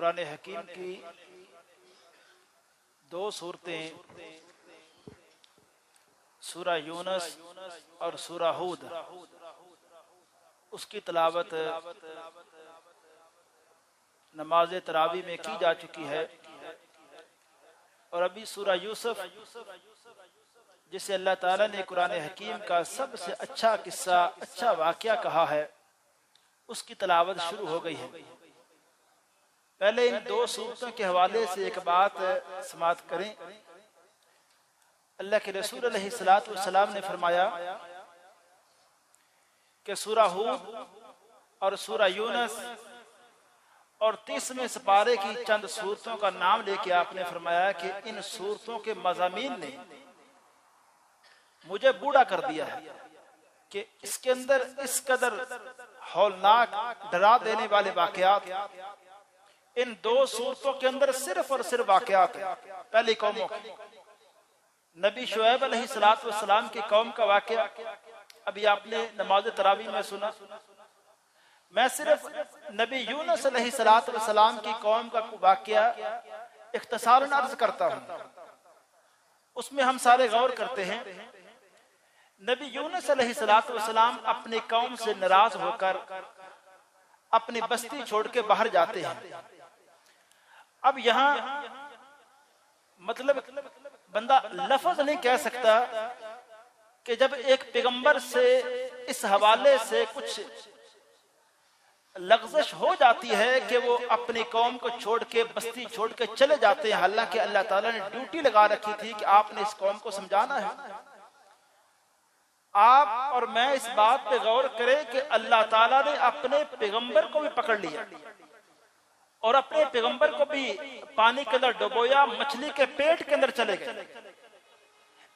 कुरान हकीम की दो सूरतें सूरा यूनुस और सूरा हूद, उसकी तिलावत नमाज तरावी में की जा चुकी है। और अभी सूरा यूसुफ, जिसे अल्लाह ताला ने कुरान हकीम का सबसे अच्छा किस्सा, अच्छा वाकया कहा है, उसकी तिलावत शुरू हो गई है। पहले इन दो सूरतों के हवाले से एक बात समाअत करें। अल्लाह के रसूल अलैहिस्सलातु वस्सलाम ने फरमाया कि सूरा हूद और सूरा यूनुस और 30वें सिपारे की चंद सूरतों का नाम लेके आपने फरमाया कि इन सूरतों के मज़ामीन ने मुझे बूढ़ा कर दिया है कि इसके अंदर इस कदर हौलनाक, डरा देने वाले वाकयात, इन दो सूरतों के अंदर सिर्फ और सिर्फ वाकयात है। पहली कौमों की, नबी शुएब अलैहिस्सलातु वस्सलाम की कौम का वाकया अभी आपने नमाज तरावी में सुना। मैं सिर्फ नबी यूनुस अलैहिस्सलातु वस्सलाम की कौम का वाकया इख्तिसारन अर्ज करता हूं, उसमें हम सारे गौर करते हैं। नबी यूनुस अलैहिस्सलातु वस्सलाम अपनी कौम से नाराज होकर अपनी बस्ती छोड़ के बाहर जाते हैं। अब यहाँ मतलब बंदा लफ्ज नहीं कह सकता कि जब एक पैगंबर से इस हवाले से कुछ लग़ज़श हो जाती है कि वो अपनी कौम को छोड़ के, बस्ती छोड़ के चले जाते हैं, हालांकि अल्लाह ताला ने ड्यूटी लगा रखी थी कि आपने इस कौम को समझाना है। आप और मैं इस बात पे गौर करें कि अल्लाह ताला ने अपने पैगंबर को भी पकड़ लिया और अपने पैगंबर को भी पानी के अंदर डुबोया, मछली के पेट के अंदर चले गए।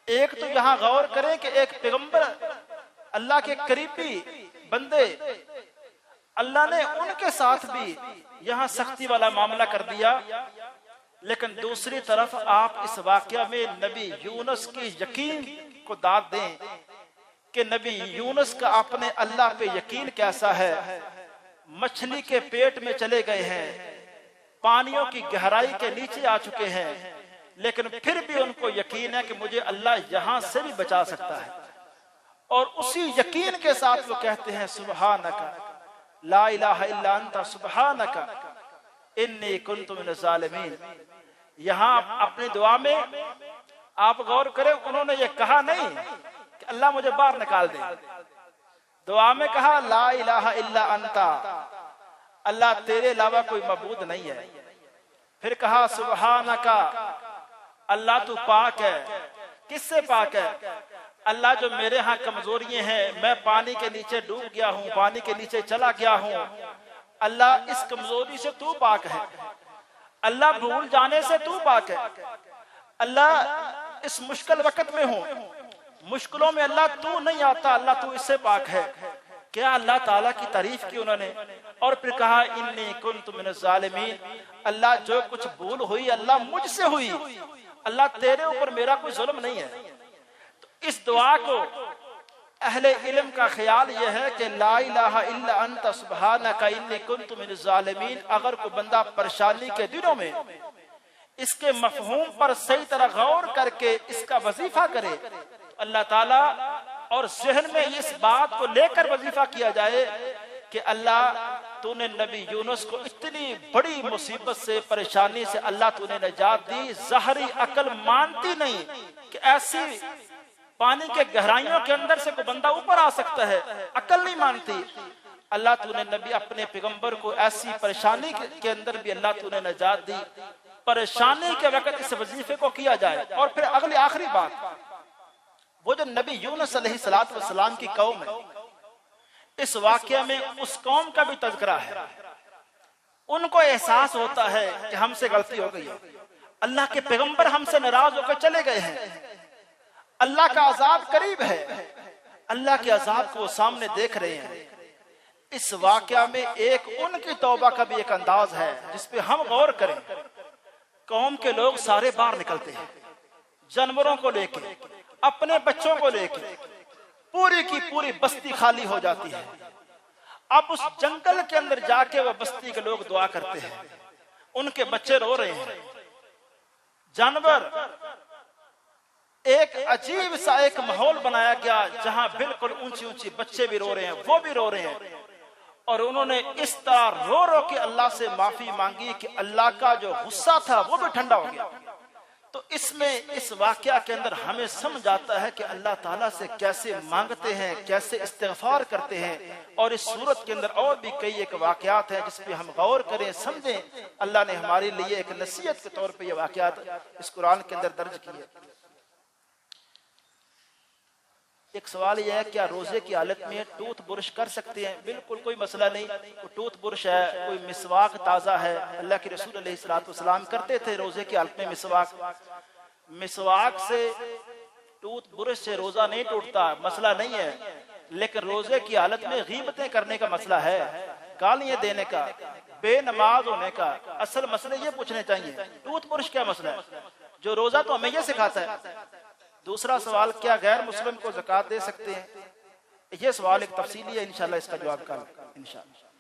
एक तो यहाँ गौर करें कि एक पैगंबर, अल्लाह के करीबी बंदे, अल्लाह ने उनके साथ भी यहाँ सख्ती वाला मामला कर दिया। लेकिन दूसरी तरफ आप इस वाकया में नबी यूनुस की यकीन को दाद दें कि नबी यूनुस का अपने अल्लाह पे यकीन कैसा है। मछली के पेट में चले गए हैं, पानियों की गहराई के नीचे आ चुके हैं, लेकिन फिर भी उनको यकीन है कि मुझे अल्लाह यहां से भी बचा सकता है। और उसी यकीन के साथ वो कहते हैं सुब्हानका ला इलाहा इल्ला अंता सुब्हानका इन्नी कुन्तु मिनज़ ज़ालिमीन। यहाँ अपनी दुआ में आप गौर करें, उन्होंने ये कहा नहीं कि अल्लाह मुझे बाहर निकाल दे। दुआ में कहा ला इलाहा इल्ला अंता, अल्लाह तेरे अलावा कोई मबूद नहीं है। फिर कहा सुब्हानका, अल्लाह तू पाक है। किससे पाक है? अल्लाह जो मेरे यहाँ कमजोरियां हैं, मैं पानी के नीचे डूब गया हूँ, पानी के नीचे चला गया हूँ, अल्लाह इस कमजोरी से तू पाक है। अल्लाह भूल जाने से तू पाक है। अल्लाह इस मुश्किल वक्त में हूँ, मुश्किलों में अल्लाह तू नहीं आता, अल्लाह तू इससे पाक है। क्या अल्लाह ताला की तारीफ की उन्होंने। और फिर कहा इन्नी कुन्तु मिनज़ ज़ालिमीन, अल्लाह जो कुछ भूल हुई अल्लाह मुझसे हुई, अल्लाह तेरे ऊपर मेरा कोई जुल्म नहीं है। तो इस दुआ को अहले इल्म का ख्याल यह है कि ला इलाहा इल्ला अंता सुब्हानका इन्नी कुन्तु मिनज़ ज़ालिमीन, अगर कोई बंदा परेशानी के दिनों में इसके मफहूम पर सही तरह गौर करके इसका वजीफा करे तो अल्लाह ताला, और ज़हन में इस बात को लेकर वजीफा किया जाए कि अल्लाह तूने नबी यूनुस को इतनी बड़ी मुसीबत से, परेशानी से अल्लाह तूने निजात दी। ज़ाहरी अकल मानती नहीं कि ऐसी पानी के गहराइयों के अंदर से कोई बंदा ऊपर आ सकता है, अकल नहीं मानती। अल्लाह तूने नबी अपने पैगंबर को ऐसी परेशानी के अंदर भी अल्लाह तूने निजात दी। परेशानी के वक्त इस वजीफे को किया जाए। और फिर अगली आखिरी बात, वो जो नबी यूनुस अलैहिस्सलातु वस्सलाम की कौम है, इस वाकया में उस कौम का भी तज़किरा है। उनको एहसास होता है कि हमसे गलती हो गई है, अल्लाह के पैगंबर हमसे नाराज होकर चले गए हैं, अल्लाह का अजाब करीब है, अल्लाह के अजाब को वो सामने देख रहे हैं। इस वाकया में एक उनकी तौबा का भी एक अंदाज है जिसपे हम गौर करें। कौम के लोग सारे बाहर निकलते हैं, जानवरों को लेके, अपने बच्चों को लेके, पूरी की पूरी बस्ती खाली हो जाती है। अब उस जंगल के अंदर जाके वो बस्ती के लोग दुआ करते हैं, उनके बच्चे रो रहे हैं, जानवर, एक अजीब सा एक माहौल बनाया गया जहां बिल्कुल ऊंची ऊंची बच्चे भी रो रहे हैं, वो भी रो रहे हैं। और उन्होंने इस तरह रो रो के अल्लाह से माफी मांगी कि अल्लाह का जो गुस्सा था वो भी ठंडा हो गया। तो इसमें, इस वाकया के अंदर हमें समझ आता है कि अल्लाह ताला से कैसे मांगते हैं, कैसे इस्तिग़फ़ार करते हैं। और इस सूरत के अंदर और भी कई एक वाकयात हैं जिस पे हम गौर करें, समझें। अल्लाह ने हमारे लिए एक नसीहत के तौर पे ये वाकयात इस कुरान के अंदर दर्ज किए। एक सवाल यह है, क्या रोजे की हालत में टूथ ब्रश कर सकते हैं? बिल्कुल कोई मसला नहीं। कोई टूथ ब्रश है, कोई मिसवाक ताजा है, अल्लाह के रसूल अलैहिस्सलाम करते थे रोजे की हालत में मिसवाक। मिसवाक से, टूथ ब्रश से रोजा नहीं टूटता, मसला नहीं है। लेकिन रोजे की हालत में गीबतें करने का मसला है, गालियां देने का, बेनमाज होने का। असल मसले ये पूछने चाहिए, टूथ ब्रश क्या मसला है? जो रोजा तो हमें ये सिखाता है। दूसरा सवाल, क्या गैर मुस्लिम को ज़कात दे सकते हैं? ये सवाल एक तफसीली है, इंशाल्लाह इसका जवाब कल इंशाल्लाह।